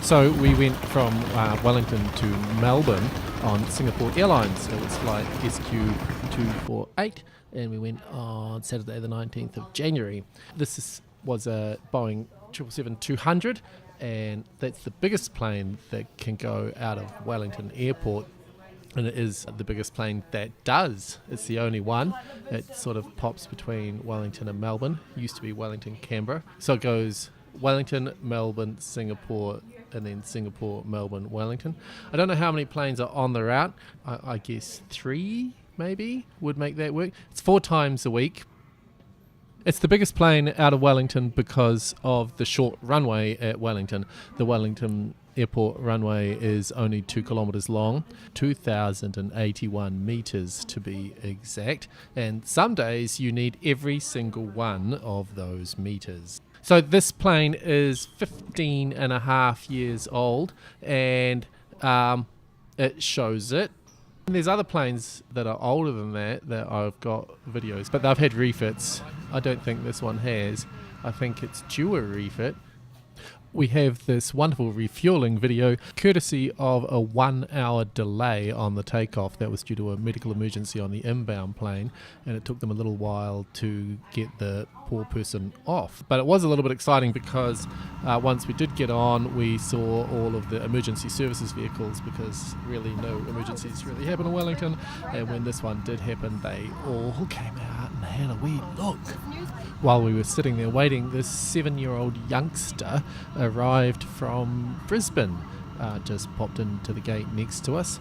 So we went from Wellington to Melbourne on Singapore Airlines. It was flight SQ248, and we went on Saturday the 19th of January. This was a Boeing 777-200, and that's the biggest plane that can go out of Wellington Airport. And it is the biggest plane that does. It's the only one. It sort of pops between Wellington and Melbourne. It used to be Wellington, Canberra. So it goes Wellington, Melbourne, Singapore, and then Singapore, Melbourne, Wellington. I don't know how many planes are on the route. I guess 3 maybe would make that work. It's 4 times a week. It's the biggest plane out of Wellington because of the short runway at Wellington. The Wellington Airport runway is only 2 kilometres long, 2,081 metres to be exact, and some days you need every single one of those metres. So this plane is 15 and a half years old, and it shows it. And there's other planes that are older than that I've got videos, but they've had refits. I don't think this one has. I think it's due a refit. We have this wonderful refueling video courtesy of a 1-hour delay on the takeoff. That was due to a medical emergency on the inbound plane, and it took them a little while to get the poor person off. But it was a little bit exciting because once we did get on, we saw all of the emergency services vehicles, because really no emergencies really happen in Wellington, and when this one did happen, they all came out and had a wee look. While we were sitting there waiting, this 7-year-old youngster arrived from Brisbane, just popped into the gate next to us.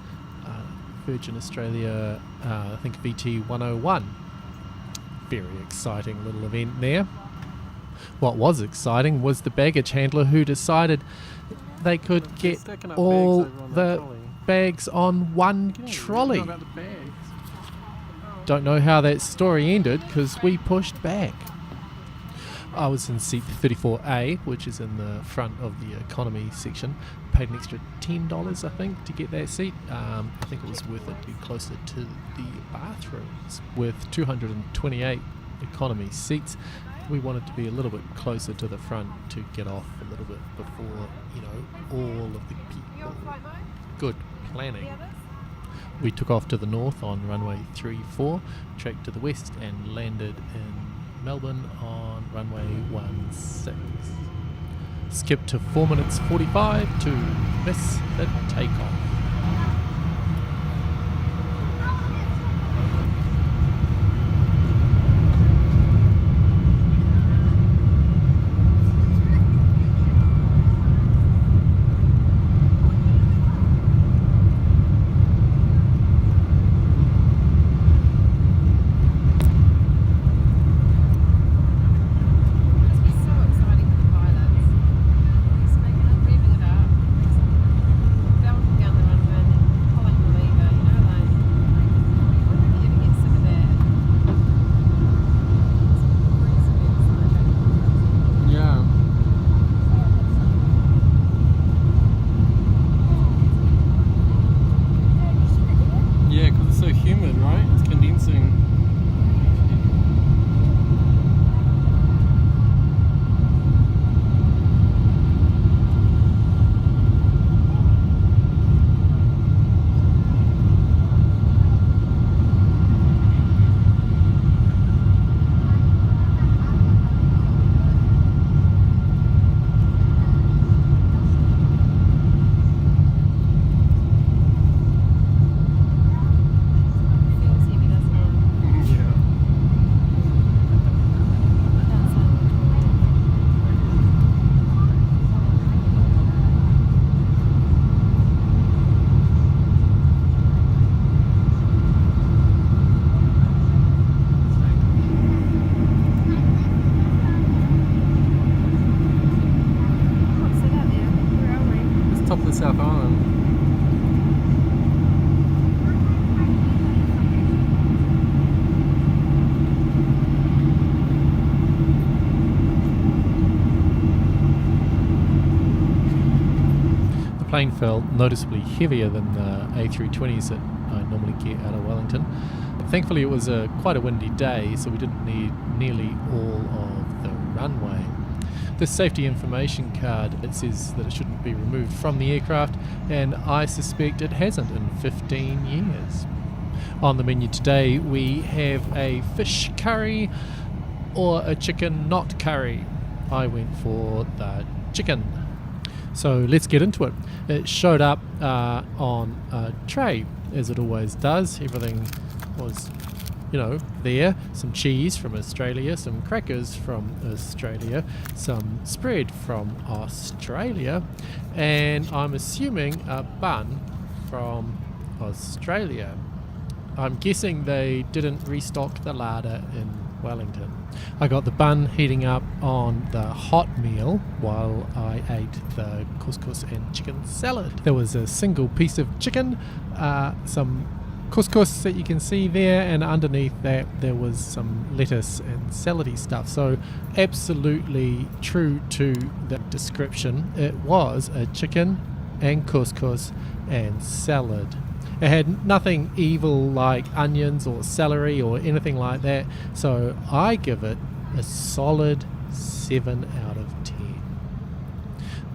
Virgin Australia, I think VT 101. Very exciting little event there. What was exciting was the baggage handler who decided they could get all the bags on one trolley. Don't know how that story ended because we pushed back. I was in seat 34A, which is in the front of the economy section. Paid an extra $10, I think, to get that seat. I think it was worth it to be closer to the bathrooms. With 228 economy seats, we wanted to be a little bit closer to the front to get off a little bit before, all of the people. Good planning. We took off to the north on runway 34, tracked to the west, and landed in Melbourne on runway 16. Skip to 4 minutes 45 to miss the takeoff. South Island. The plane felt noticeably heavier than the A320s that I normally get out of Wellington. But thankfully it was quite a windy day, so we didn't need nearly all of the runway. the safety information card, it says that it shouldn't be removed from the aircraft, and I suspect it hasn't in 15 years. On the menu today we have a fish curry or a chicken not curry. I went for the chicken. So let's get into it. It showed up on a tray, as it always does. Everything was, there. Some cheese from Australia, some crackers from Australia, some spread from Australia, and I'm assuming a bun from Australia. I'm guessing they didn't restock the larder in Wellington. I got the bun heating up on the hot meal while I ate the couscous and chicken salad. There was a single piece of chicken, some couscous that you can see there, and underneath that there was some lettuce and salady stuff. So absolutely true to the description. It was a chicken and couscous and salad. It had nothing evil like onions or celery or anything like that, so I give it a solid 7 out of 10.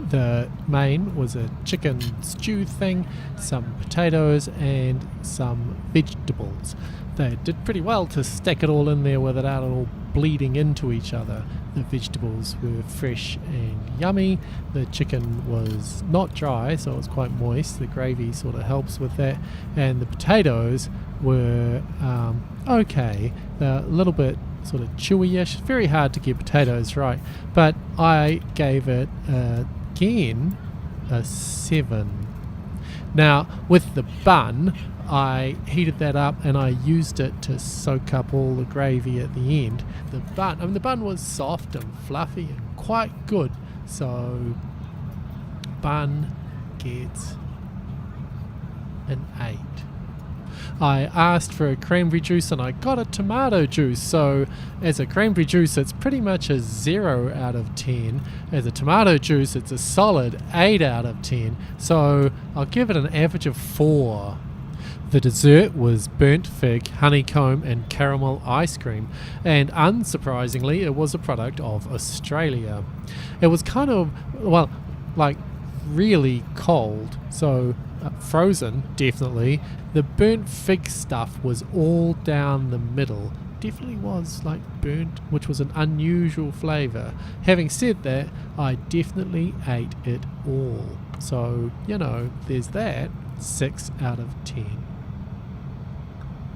The main was a chicken stew thing, some potatoes and some vegetables. They did pretty well to stack it all in there without it all bleeding into each other. The vegetables were fresh and yummy. The chicken was not dry, so it was quite moist. The gravy sort of helps with that. And the potatoes were okay. They're a little bit sort of chewy-ish. Very hard to get potatoes right. But I gave it, again, a 7. Now, with the bun, I heated that up and I used it to soak up all the gravy at the end. The bun was soft and fluffy and quite good, so bun gets an 8. I asked for a cranberry juice and I got a tomato juice, so as a cranberry juice it's pretty much a 0 out of 10. As a tomato juice it's a solid 8 out of 10, so I'll give it an average of 4. The dessert was burnt fig, honeycomb and caramel ice cream, and unsurprisingly it was a product of Australia. It was kind of, really cold, so frozen, definitely. The burnt fig stuff was all down the middle. Definitely was like burnt, which was an unusual flavour. Having said that, I definitely ate it all. So, there's that. 6 out of 10.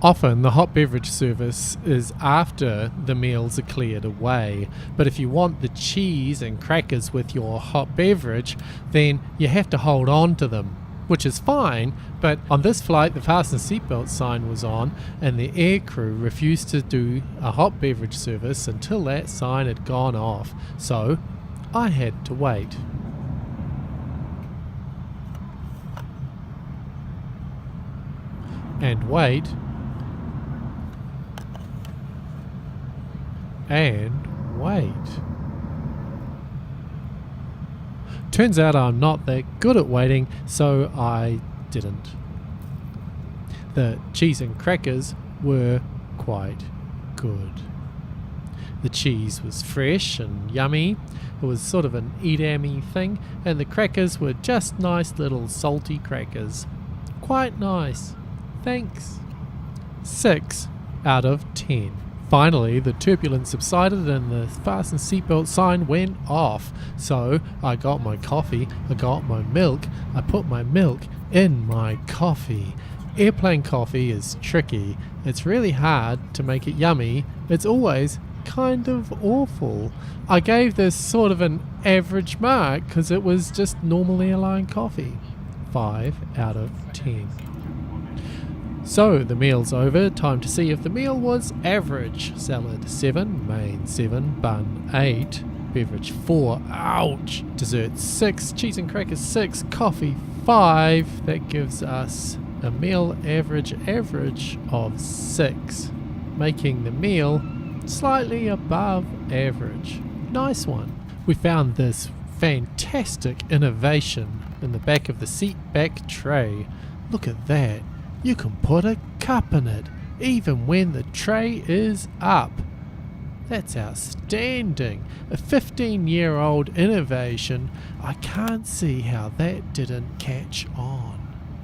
Often the hot beverage service is after the meals are cleared away, but if you want the cheese and crackers with your hot beverage, then you have to hold on to them, which is fine. But on this flight the fasten seatbelt sign was on and the air crew refused to do a hot beverage service until that sign had gone off, so I had to wait. And wait. And wait. Turns out I'm not that good at waiting, so I didn't. The cheese and crackers were quite good. The cheese was fresh and yummy. It was sort of an Edam-y thing, and the crackers were just nice little salty crackers. Quite nice. Thanks. 6 out of 10. Finally, the turbulence subsided and the fasten seatbelt sign went off. So I got my coffee, I got my milk, I put my milk in my coffee. Airplane coffee is tricky. It's really hard to make it yummy. It's always kind of awful. I gave this sort of an average mark because it was just normal airline coffee. 5 out of 10. So the meal's over, time to see if the meal was average. Salad 7, main 7, bun 8, beverage 4, ouch, dessert 6, cheese and crackers 6, coffee 5. That gives us a meal average of 6, making the meal slightly above average. Nice one. We found this fantastic innovation in the back of the seat back tray. Look at that. You can put a cup in it, even when the tray is up. That's outstanding. A 15-year-old innovation. I can't see how that didn't catch on.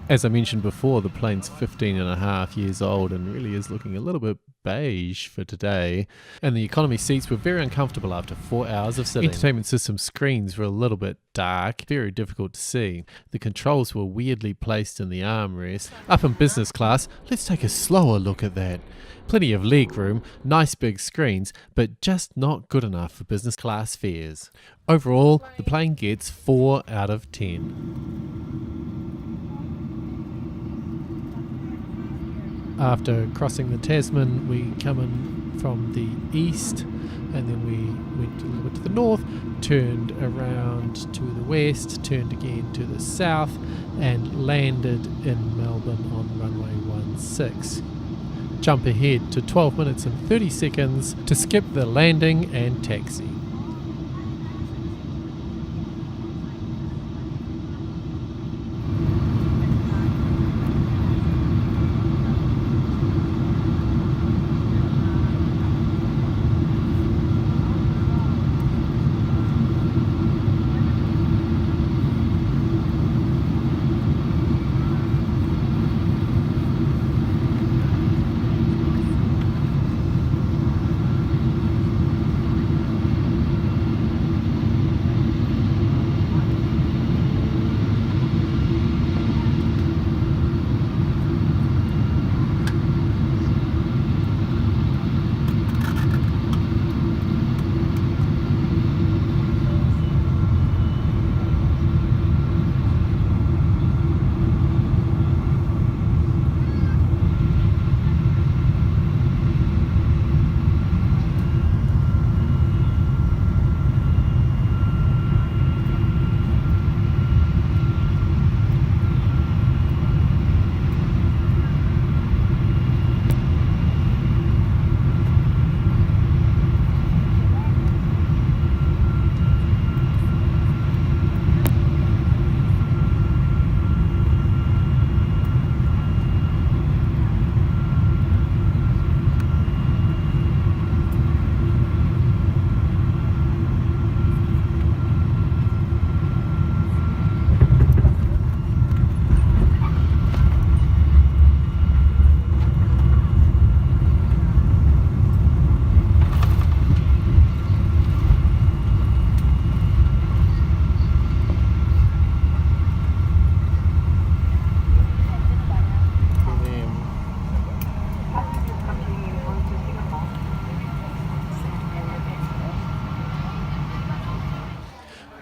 As I mentioned before, the plane's 15 and a half years old and really is looking a little bit beige for today. And the economy seats were very uncomfortable after 4 hours of sitting. Entertainment system screens were a little bit dark, very difficult to see. The controls were weirdly placed in the armrest. Up in business class, let's take a slower look at that. Plenty of leg room, nice big screens, but just not good enough for business class fares. Overall, the plane gets 4 out of 10. After crossing the Tasman, we come in from the east, and then we went a little bit to the north, turned around to the west, turned again to the south, and landed in Melbourne on runway 16. Jump ahead to 12 minutes and 30 seconds to skip the landing and taxi.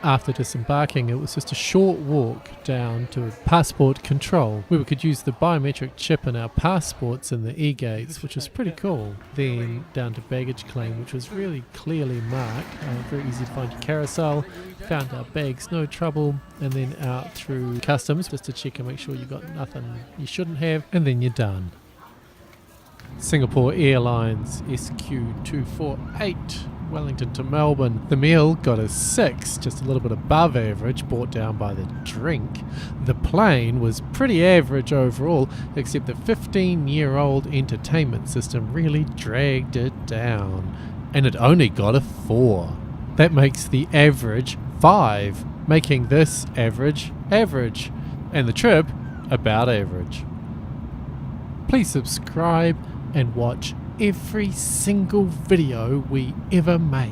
After disembarking, it was just a short walk down to passport control, where we could use the biometric chip in our passports in the e-gates, which was pretty cool. Then down to baggage claim, which was really clearly marked, very easy to find your carousel. Found our bags, no trouble, and then out through customs just to check and make sure you got nothing you shouldn't have, and then you're done. Singapore Airlines SQ248, Wellington to Melbourne. The MEL got a 6, just a little bit above average, brought down by the drink. The plane was pretty average overall, except the 15-year-old entertainment system really dragged it down, and it only got a 4. That makes the average 5, making this average, and the trip about average. Please subscribe and watch every single video we ever make.